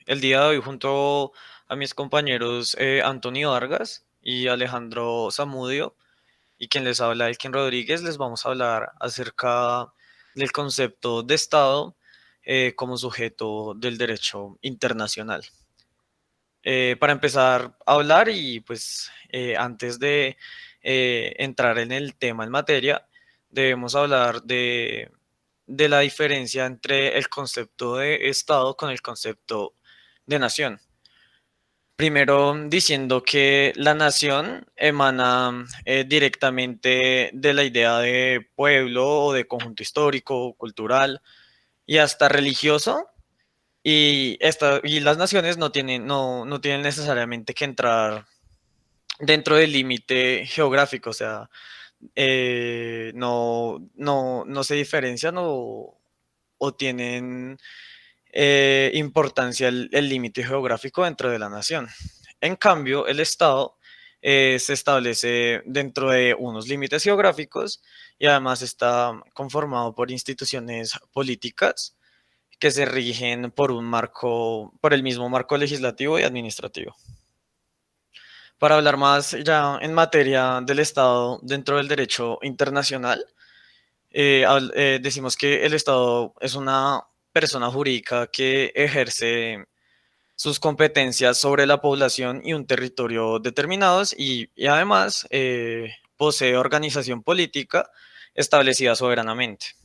El día de hoy junto a mis compañeros Antonio Vargas y Alejandro Zamudio y quien les habla Elkin Rodríguez, les vamos a hablar acerca del concepto de Estado como sujeto del derecho internacional. Para empezar a hablar y pues antes de entrar en el tema en materia, debemos hablar de la diferencia entre el concepto de Estado con el concepto de nación. Primero, diciendo que la nación emana directamente de la idea de pueblo o de conjunto histórico, cultural y hasta religioso. Y las naciones no tienen necesariamente que entrar dentro del límite geográfico, o sea, no se diferencian o tienen importancia el límite geográfico dentro de la nación. En cambio, el Estado se establece dentro de unos límites geográficos y además está conformado por instituciones políticas que se rigen por el mismo marco legislativo y administrativo. Para hablar más ya en materia del Estado dentro del derecho internacional, decimos que el Estado es una persona jurídica que ejerce sus competencias sobre la población y un territorio determinados y además posee organización política establecida soberanamente.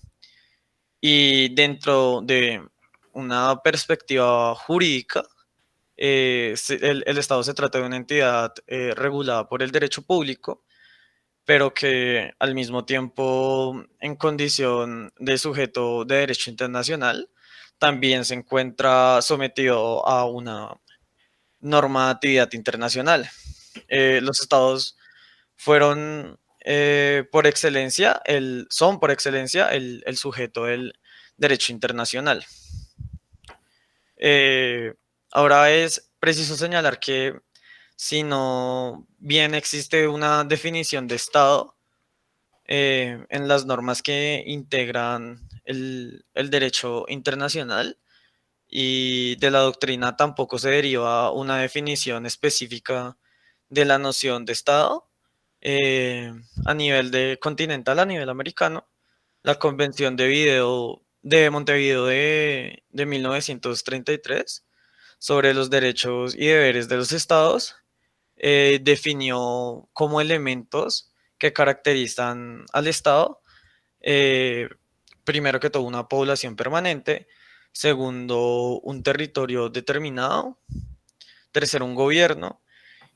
Y dentro de una perspectiva jurídica, el Estado se trata de una entidad regulada por el derecho público, pero que al mismo tiempo, en condición de sujeto de derecho internacional, también se encuentra sometido a una normatividad internacional. Los estados fueron son por excelencia el sujeto del derecho internacional. Eh, Ahora es preciso señalar que si no bien existe una definición de Estado en las normas que integran el derecho internacional y de la doctrina tampoco se deriva una definición específica de la noción de Estado a nivel de continental, a nivel americano. La Convención de Montevideo de 1933 sobre los derechos y deberes de los estados definió como elementos que caracterizan al Estado, eh, primero que todo, una población permanente, segundo, un territorio determinado, tercero, un gobierno,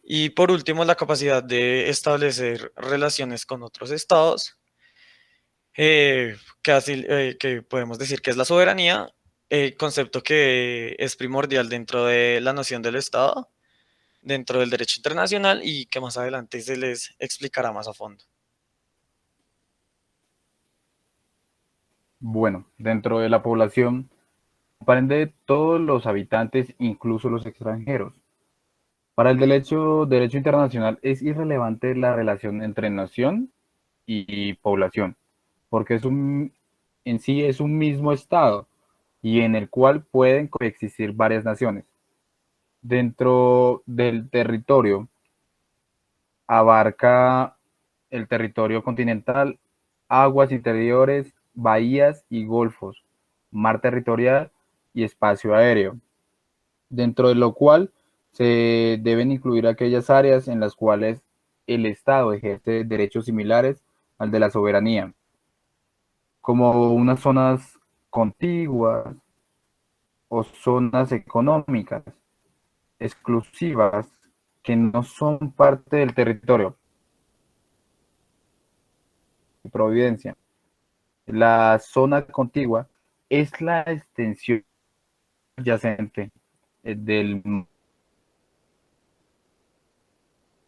y por último, la capacidad de establecer relaciones con otros estados, que podemos decir que es la soberanía, concepto que es primordial dentro de la noción del Estado, dentro del derecho internacional y que más adelante se les explicará más a fondo. Bueno, dentro de la población comprende todos los habitantes, incluso los extranjeros. Para el derecho internacional es irrelevante la relación entre nación y población, porque en sí es un mismo estado y en el cual pueden coexistir varias naciones. Dentro del territorio abarca el territorio continental, aguas interiores, bahías y golfos, mar territorial y espacio aéreo, dentro de lo cual se deben incluir aquellas áreas en las cuales el Estado ejerce derechos similares al de la soberanía, como unas zonas contiguas o zonas económicas exclusivas que no son parte del territorio de Providencia. La zona contigua es la extensión adyacente del,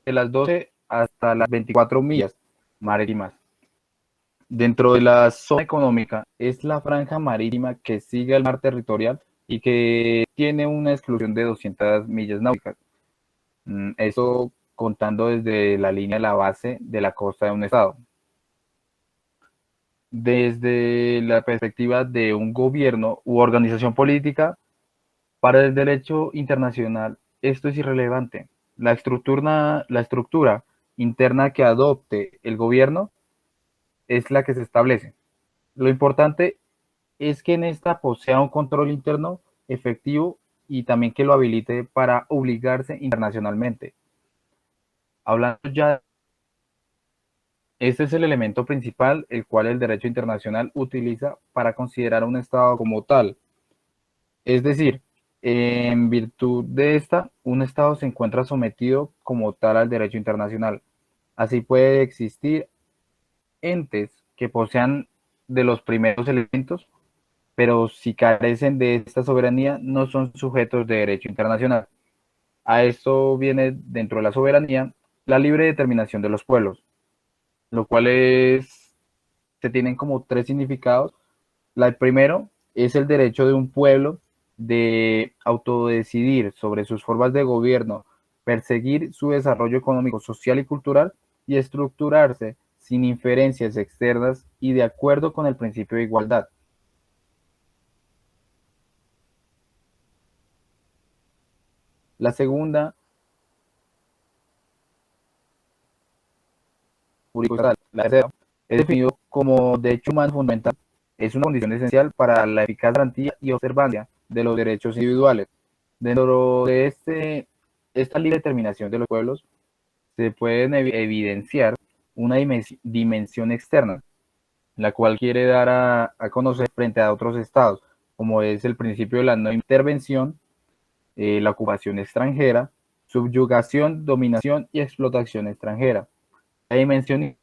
de las 12 hasta las 24 millas marítimas. Dentro de la zona económica es la franja marítima que sigue el mar territorial y que tiene una exclusión de 200 millas náuticas. Eso contando desde la línea de la base de la costa de un estado. Desde la perspectiva de un gobierno u organización política, Para el derecho internacional, esto es irrelevante. La estructura interna que adopte el gobierno es la que se establece. Lo importante es que en esta posea un control interno efectivo y también que lo habilite para obligarse internacionalmente. Hablando ya, este es el elemento principal el cual el derecho internacional utiliza para considerar a un Estado como tal. Es decir, en virtud de esta, un Estado se encuentra sometido como tal al derecho internacional. Así puede existir entes que posean de los primeros elementos, pero si carecen de esta soberanía, no son sujetos de derecho internacional. A esto viene dentro de la soberanía la libre determinación de los pueblos, lo cual se tienen como tres significados. El primero es el derecho de un pueblo de autodecidir sobre sus formas de gobierno, perseguir su desarrollo económico, social y cultural y estructurarse sin inferencias externas y de acuerdo con el principio de igualdad. La segunda, la tercera, es definido como derecho humano fundamental. Es una condición esencial para la eficaz garantía y observancia de los derechos individuales. Dentro de esta libre determinación de los pueblos se pueden evidenciar una dimensión externa, la cual quiere dar a conocer frente a otros estados, como es el principio de la no intervención, la ocupación extranjera, subyugación, dominación y explotación extranjera. La dimensión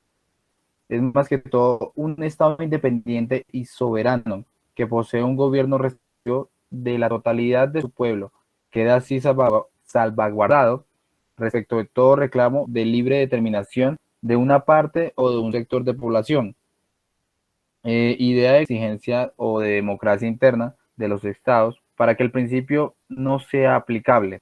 es más que todo un Estado independiente y soberano que posee un gobierno representativo de la totalidad de su pueblo, queda así salvaguardado respecto de todo reclamo de libre determinación de una parte o de un sector de población. Idea de exigencia o de democracia interna de los estados para que el principio no sea aplicable.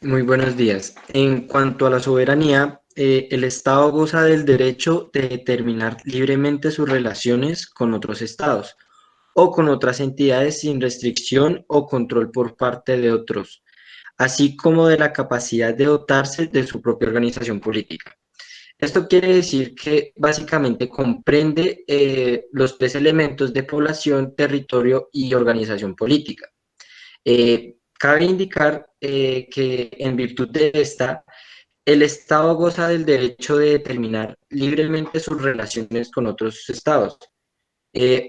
Muy buenos días. En cuanto a la soberanía, el Estado goza del derecho de determinar libremente sus relaciones con otros estados o con otras entidades sin restricción o control por parte de otros, así como de la capacidad de dotarse de su propia organización política. Esto quiere decir que básicamente comprende los tres elementos de población, territorio y organización política. Cabe indicar que en virtud de esta, el Estado goza del derecho de determinar libremente sus relaciones con otros estados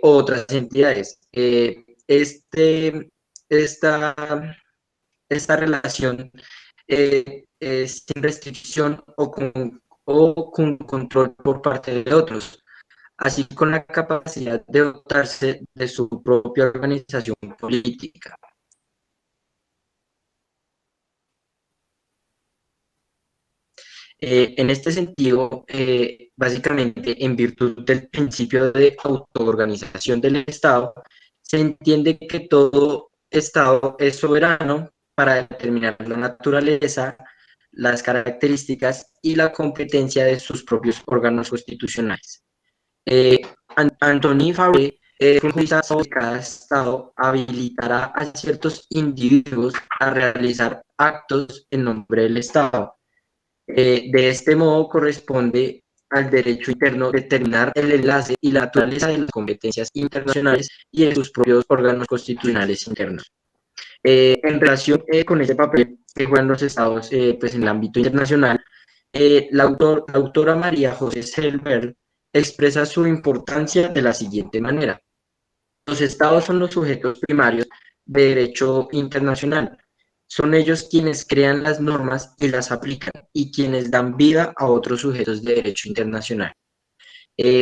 o otras entidades. Esta, esta relación es sin restricción o con control por parte de otros, así con la capacidad de dotarse de su propia organización política. En este sentido, básicamente, en virtud del principio de autoorganización del Estado, se entiende que todo Estado es soberano para determinar la naturaleza, las características y la competencia de sus propios órganos constitucionales. Anthony Fabre, de cada Estado, habilitará a ciertos individuos a realizar actos en nombre del Estado. De este modo corresponde al derecho interno determinar el enlace y la naturaleza de las competencias internacionales y de sus propios órganos constitucionales internos. En relación con ese papel que juegan los estados pues en el ámbito internacional, la autora María José Selber expresa su importancia de la siguiente manera. Los estados son los sujetos primarios de derecho internacional. Son ellos quienes crean las normas y las aplican y quienes dan vida a otros sujetos de derecho internacional.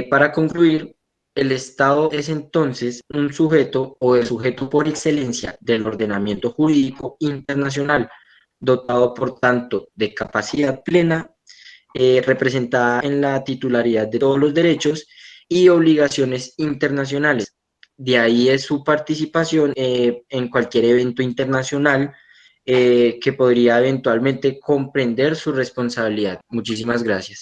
Para concluir, el Estado es entonces un sujeto o el sujeto por excelencia del ordenamiento jurídico internacional, dotado por tanto de capacidad plena, representada en la titularidad de todos los derechos y obligaciones internacionales. De ahí es su participación en cualquier evento internacional que podría eventualmente comprender su responsabilidad. Muchísimas gracias.